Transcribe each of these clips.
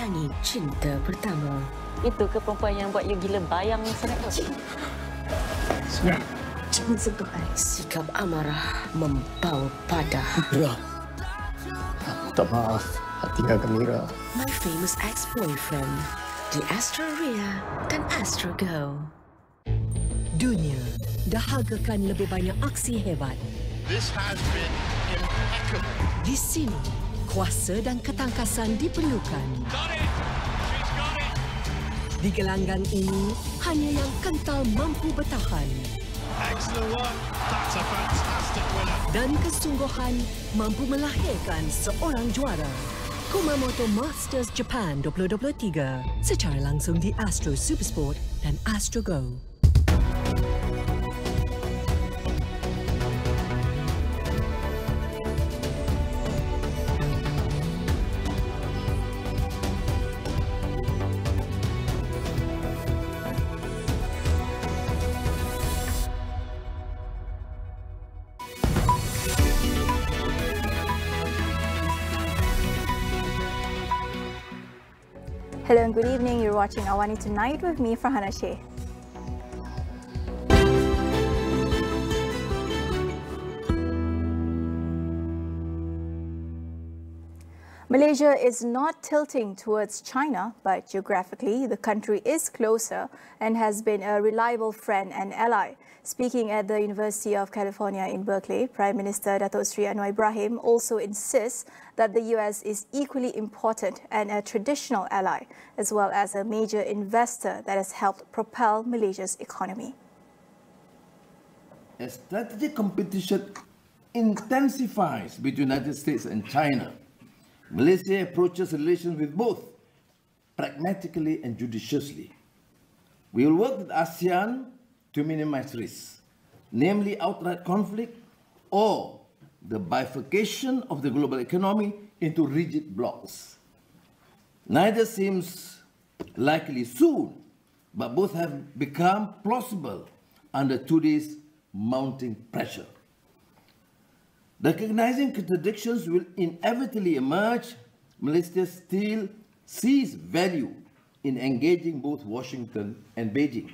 sayangi cinta pertama. Itu ke perempuan yang buat you gila bayang sangat tu? Jangan sentuh saya. Sikap amarah membawa padah. Mira, aku tak maaf. Tinggalkan Mira. My Famous Ex-Boyfriend di Astro Ria dan Astro Go. Dunia dahagakan lebih banyak aksi hebat. This has been impeccable. Di sini, kuasa dan ketangkasan diperlukan. Got it. She's got it. Di gelanggang ini, hanya yang kental mampu bertahan. Excellent work. That's a fantastic winner. Dan kesungguhan mampu melahirkan seorang juara. Kumamoto Masters Japan 2023 secara langsung di Astro Supersport dan Astro Go. Hello and good evening. You're watching AWANI Tonight with me, Farhana Sheikh. Malaysia is not tilting towards China, but geographically, the country is closer and has been a reliable friend and ally. Speaking at the University of California in Berkeley, Prime Minister Datuk Seri Anwar Ibrahim also insists that the US is equally important and a traditional ally, as well as a major investor that has helped propel Malaysia's economy. As strategic competition intensifies between the United States and China, Malaysia approaches relations with both pragmatically and judiciously. We will work with ASEAN to minimize risks, namely outright conflict or the bifurcation of the global economy into rigid blocks. Neither seems likely soon, but both have become plausible under today's mounting pressure. Recognizing contradictions will inevitably emerge. Malaysia still sees value in engaging both Washington and Beijing.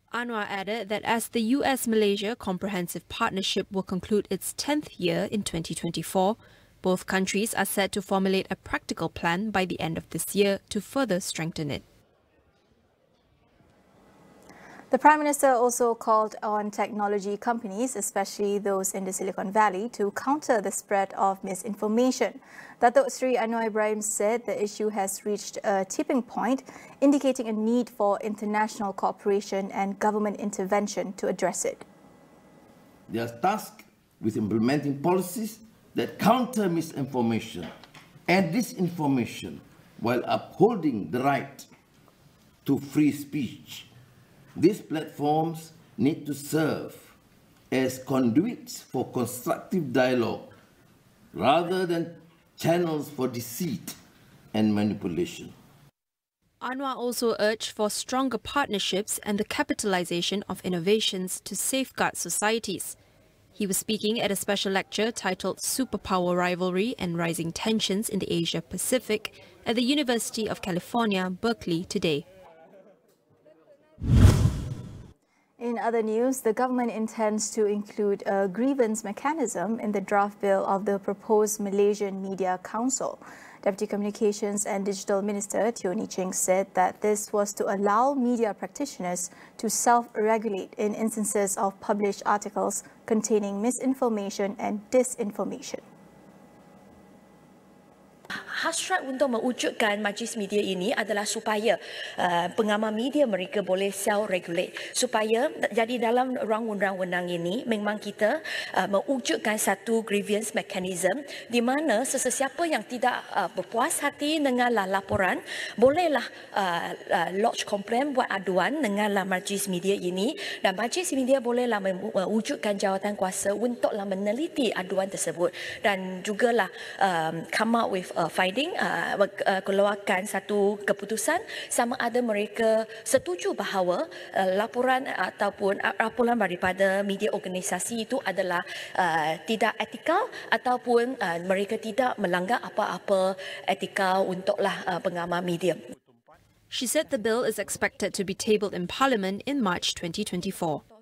Anwar added that as the US-Malaysia Comprehensive Partnership will conclude its 10th year in 2024, both countries are set to formulate a practical plan by the end of this year to further strengthen it. The Prime Minister also called on technology companies, especially those in the Silicon Valley, to counter the spread of misinformation. Datuk Seri Anwar Ibrahim said the issue has reached a tipping point, indicating a need for international cooperation and government intervention to address it. They are tasked with implementing policies that counter misinformation and disinformation while upholding the right to free speech. These platforms need to serve as conduits for constructive dialogue rather than channels for deceit and manipulation. Anwar also urged for stronger partnerships and the capitalization of innovations to safeguard societies. He was speaking at a special lecture titled Superpower Rivalry and Rising Tensions in the Asia-Pacific at the University of California, Berkeley today. In other news, the government intends to include a grievance mechanism in the draft bill of the proposed Malaysian Media Council. Deputy Communications and Digital Minister Teo Nee Cheng said that this was to allow media practitioners to self-regulate in instances of published articles containing misinformation and disinformation. Hasrat untuk mewujudkan majlis media ini adalah supaya pengamal media mereka boleh self-regulate. Supaya jadi dalam ruang undang-undang ini memang kita mewujudkan satu grievance mechanism di mana sesiapa yang tidak berpuas hati dengan laporan bolehlah lodge complaint, buat aduan dengan majlis media ini, dan majlis media bolehlah mewujudkan jawatan kuasa untuklah meneliti aduan tersebut dan jugalah come up with finding deciding keluarkan satu keputusan sama ada mereka setuju bahawa laporan daripada media organisasi itu adalah tidak etikal ataupun mereka tidak melanggar apa-apa etikal untuklah pengamal media. She said the bill is expected to be tabled in Parliament in March 2024.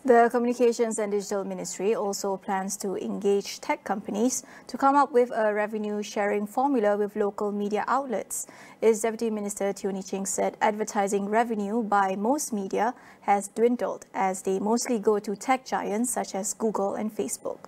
The Communications and Digital Ministry also plans to engage tech companies to come up with a revenue-sharing formula with local media outlets. Its Deputy Minister Tioni Ching said advertising revenue by most media has dwindled as they mostly go to tech giants such as Google and Facebook.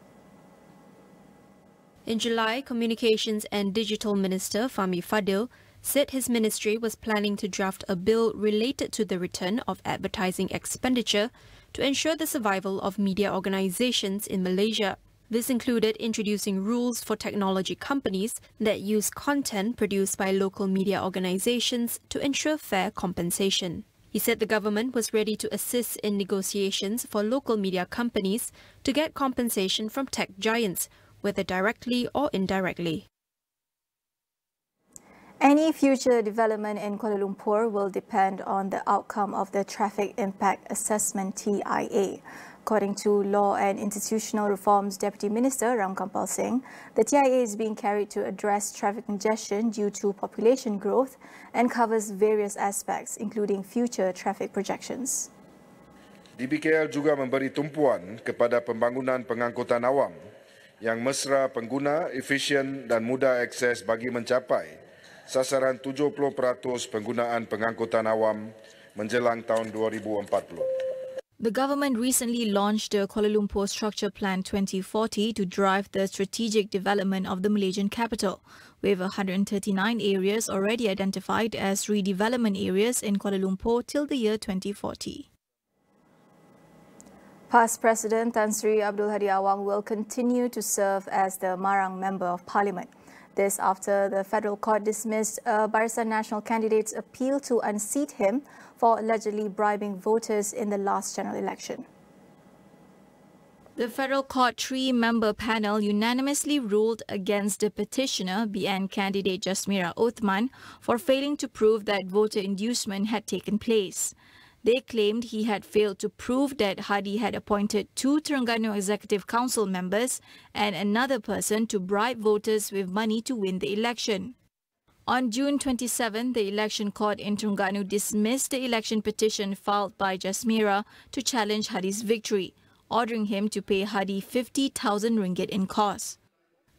In July, Communications and Digital Minister Fahmi Fadil said his ministry was planning to draft a bill related to the return of advertising expenditure to ensure the survival of media organizations in Malaysia. This included introducing rules for technology companies that use content produced by local media organizations to ensure fair compensation. He said the government was ready to assist in negotiations for local media companies to get compensation from tech giants, whether directly or indirectly. Any future development in Kuala Lumpur will depend on the outcome of the Traffic Impact Assessment TIA. According to Law and Institutional Reforms Deputy Minister Ramkampal Singh, the TIA is being carried to address traffic congestion due to population growth and covers various aspects, including future traffic projections. DBKL juga memberi tumpuan kepada pembangunan pengangkutan awam yang mesra pengguna, efisien dan mudah akses bagi mencapai sasaran 70% penggunaan pengangkutan awam menjelang tahun 2040. The government recently launched the Kuala Lumpur Structure Plan 2040 to drive the strategic development of the Malaysian capital, with 139 areas already identified as redevelopment areas in Kuala Lumpur till the year 2040. Past President Tan Sri Abdul Hadi Awang will continue to serve as the Marang Member of Parliament. This after the federal court dismissed a Barisan Nasional candidate's appeal to unseat him for allegedly bribing voters in the last general election. The federal court three-member panel unanimously ruled against the petitioner, BN candidate Jasmira Othman, for failing to prove that voter inducement had taken place. They claimed he had failed to prove that Hadi had appointed 2 Terengganu Executive Council members and another person to bribe voters with money to win the election. On June 27, the election court in Terengganu dismissed the election petition filed by Jasmira to challenge Hadi's victory, ordering him to pay Hadi 50,000 ringgit in costs.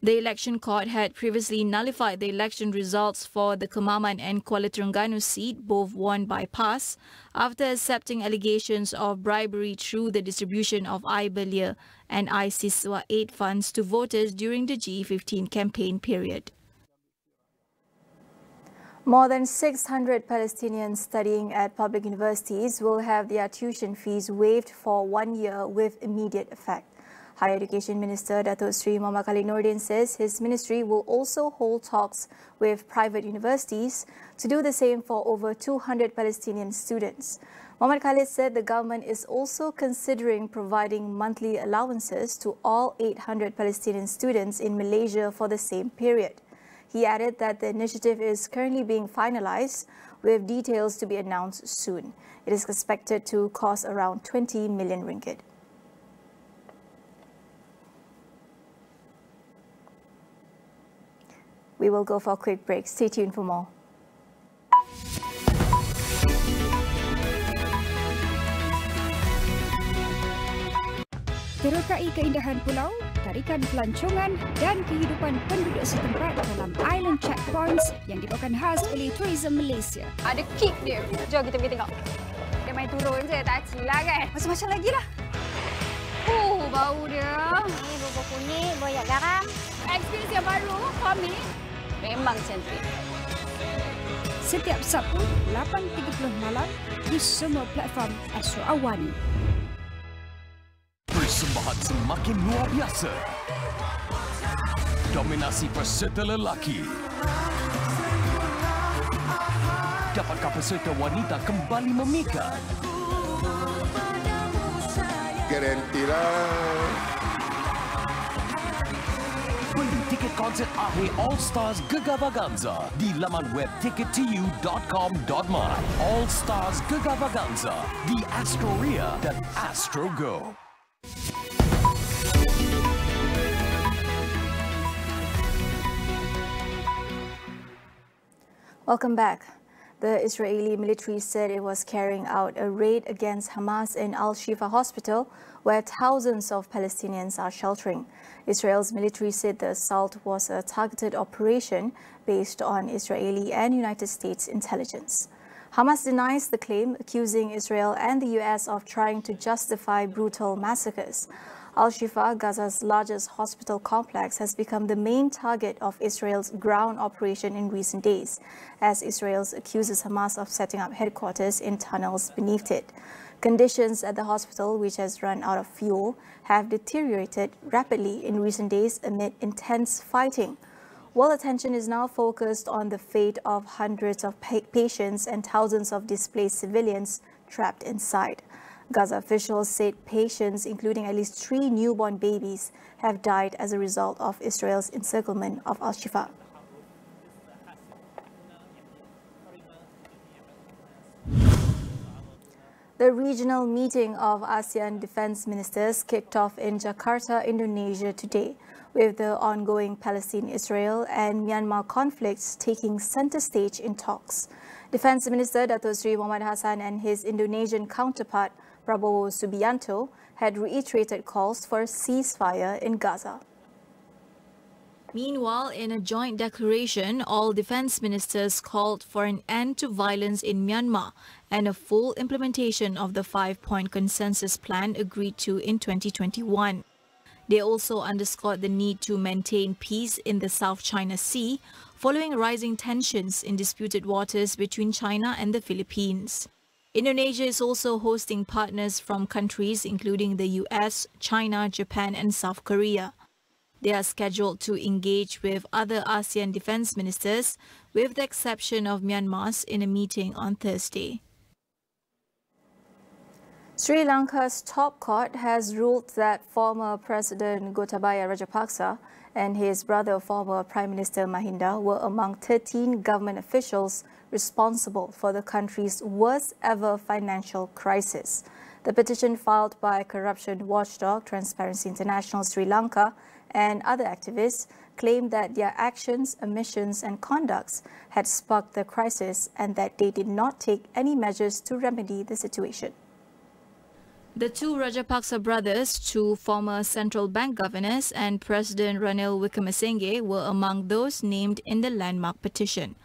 The election court had previously nullified the election results for the Kemaman and Kuala Terengganu seat, both won by PAS, after accepting allegations of bribery through the distribution of iBelia and iSiswa aid funds to voters during the G15 campaign period. More than 600 Palestinians studying at public universities will have their tuition fees waived for 1 year with immediate effect. Higher Education Minister Datuk Sri Muhammad Khalid Nordin says his ministry will also hold talks with private universities to do the same for over 200 Palestinian students. Muhammad Khalid said the government is also considering providing monthly allowances to all 800 Palestinian students in Malaysia for the same period. He added that the initiative is currently being finalized, with details to be announced soon. It is expected to cost around 20 million ringgit. We will go for a quick break. Stay tuned for more. Terokai keindahan pulau, tarikan pelancongan dan kehidupan penduduk setempat dalam island checkpoints yang dibawakan khas oleh Tourism Malaysia. Ada kick dia. Jom kita pergi tengok. Dia main turun je, tak cilah kan? Macam-macam lagi lah. Bau dia. Ini bubur kunyit, boyak garam. Experience yang baru, kami. Memang cantik. Setiap Sabtu, 8.30 malam di semua platform Astro AWANI. Persembahan semakin luar biasa. Dominasi peserta lelaki. Dapatkah peserta wanita kembali memikat? Garantilah. Beli tiket konsert akhir All Stars Gegavaganza di laman web tickettoyou.com.my. All Stars Gegavaganza di Astro Ria dan Astro Go. Welcome back. The Israeli military said it was carrying out a raid against Hamas in Al-Shifa hospital, where thousands of Palestinians are sheltering. Israel's military said the assault was a targeted operation based on Israeli and United States intelligence. Hamas denies the claim, accusing Israel and the US of trying to justify brutal massacres. Al-Shifa, Gaza's largest hospital complex, has become the main target of Israel's ground operation in recent days, as Israel accuses Hamas of setting up headquarters in tunnels beneath it. Conditions at the hospital, which has run out of fuel, have deteriorated rapidly in recent days amid intense fighting. World attention is now focused on the fate of hundreds of patients and thousands of displaced civilians trapped inside. Gaza officials said patients, including at least 3 newborn babies, have died as a result of Israel's encirclement of Al-Shifa. The regional meeting of ASEAN defense ministers kicked off in Jakarta, Indonesia today, with the ongoing Palestine-Israel and Myanmar conflicts taking center stage in talks. Defense Minister Dato Sri Muhammad Hassan and his Indonesian counterpart Prabowo Subianto had reiterated calls for a ceasefire in Gaza. Meanwhile, in a joint declaration, all defense ministers called for an end to violence in Myanmar and a full implementation of the 5-point consensus plan agreed to in 2021. They also underscored the need to maintain peace in the South China Sea following rising tensions in disputed waters between China and the Philippines. Indonesia is also hosting partners from countries including the US, China, Japan and South Korea. They are scheduled to engage with other ASEAN defense ministers, with the exception of Myanmar's, in a meeting on Thursday. Sri Lanka's top court has ruled that former President Gotabaya Rajapaksa and his brother, former Prime Minister Mahinda, were among 13 government officials responsible for the country's worst ever financial crisis. The petition filed by corruption watchdog Transparency International Sri Lanka and other activists claimed that their actions, omissions and conducts had sparked the crisis and that they did not take any measures to remedy the situation. The two Rajapaksa brothers, two former central bank governors, and President Ranil Wickremesinghe were among those named in the landmark petition.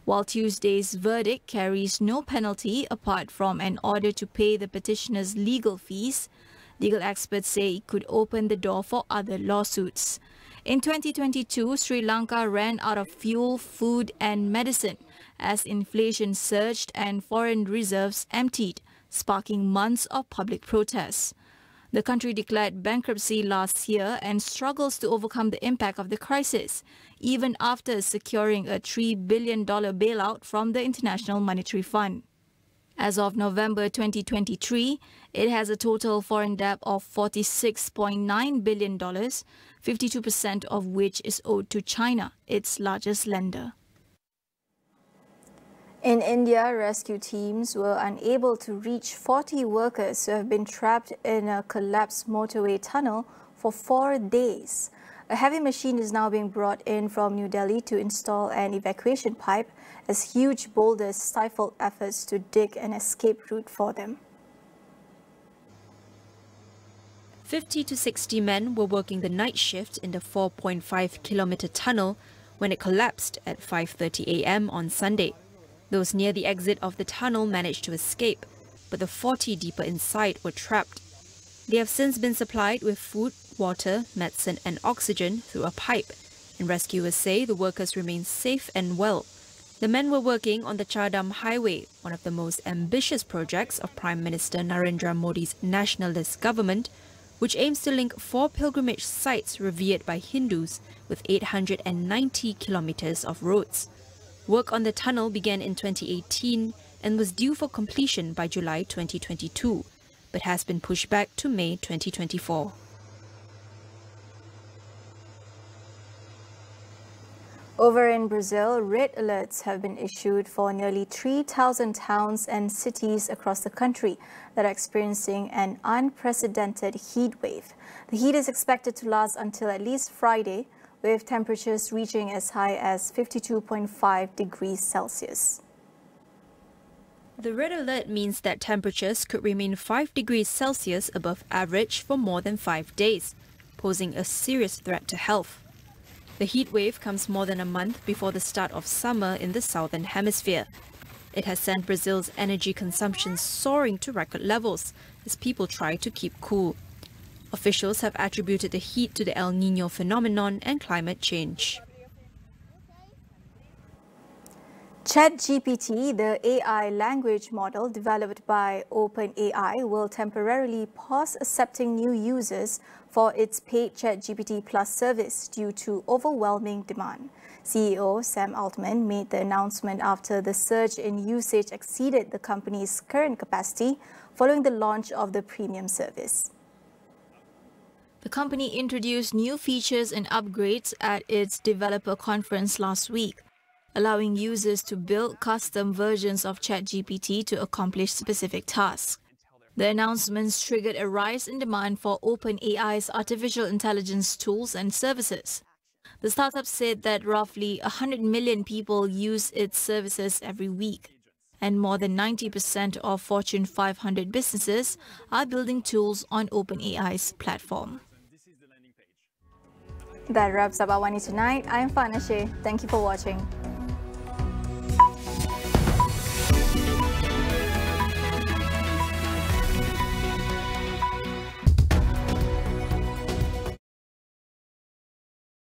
While Tuesday's verdict carries no penalty apart from an order to pay the petitioners' legal fees, legal experts say it could open the door for other lawsuits. In 2022, Sri Lanka ran out of fuel, food and medicine as inflation surged and foreign reserves emptied, sparking months of public protests. The country declared bankruptcy last year and struggles to overcome the impact of the crisis, even after securing a $3 billion bailout from the International Monetary Fund. As of November 2023, it has a total foreign debt of $46.9 billion, 52% of which is owed to China, its largest lender. In India, rescue teams were unable to reach 40 workers who have been trapped in a collapsed motorway tunnel for 4 days. A heavy machine is now being brought in from New Delhi to install an evacuation pipe as huge boulders stifled efforts to dig an escape route for them. 50 to 60 men were working the night shift in the 4.5-kilometer tunnel when it collapsed at 5:30 a.m. on Sunday. Those near the exit of the tunnel managed to escape, but the 40 deeper inside were trapped. They have since been supplied with food, water, medicine and oxygen through a pipe, and rescuers say the workers remain safe and well. The men were working on the Chardham Highway, one of the most ambitious projects of Prime Minister Narendra Modi's nationalist government, which aims to link 4 pilgrimage sites revered by Hindus with 890 kilometers of roads. Work on the tunnel began in 2018 and was due for completion by July 2022, but has been pushed back to May 2024. Over in Brazil, red alerts have been issued for nearly 3,000 towns and cities across the country that are experiencing an unprecedented heat wave. The heat is expected to last until at least Friday, with temperatures reaching as high as 52.5 degrees Celsius. The red alert means that temperatures could remain 5 degrees Celsius above average for more than 5 days, posing a serious threat to health. The heat wave comes more than a month before the start of summer in the southern hemisphere. It has sent Brazil's energy consumption soaring to record levels as people try to keep cool. Officials have attributed the heat to the El Niño phenomenon and climate change. ChatGPT, the AI language model developed by OpenAI, will temporarily pause accepting new users for its paid ChatGPT Plus service due to overwhelming demand. CEO Sam Altman made the announcement after the surge in usage exceeded the company's current capacity following the launch of the premium service. The company introduced new features and upgrades at its developer conference last week, allowing users to build custom versions of ChatGPT to accomplish specific tasks. The announcements triggered a rise in demand for OpenAI's artificial intelligence tools and services. The startup said that roughly 100 million people use its services every week, and more than 90% of Fortune 500 businesses are building tools on OpenAI's platform. That wraps up AWANI tonight. I'm Farhana Sheikh. Thank you for watching.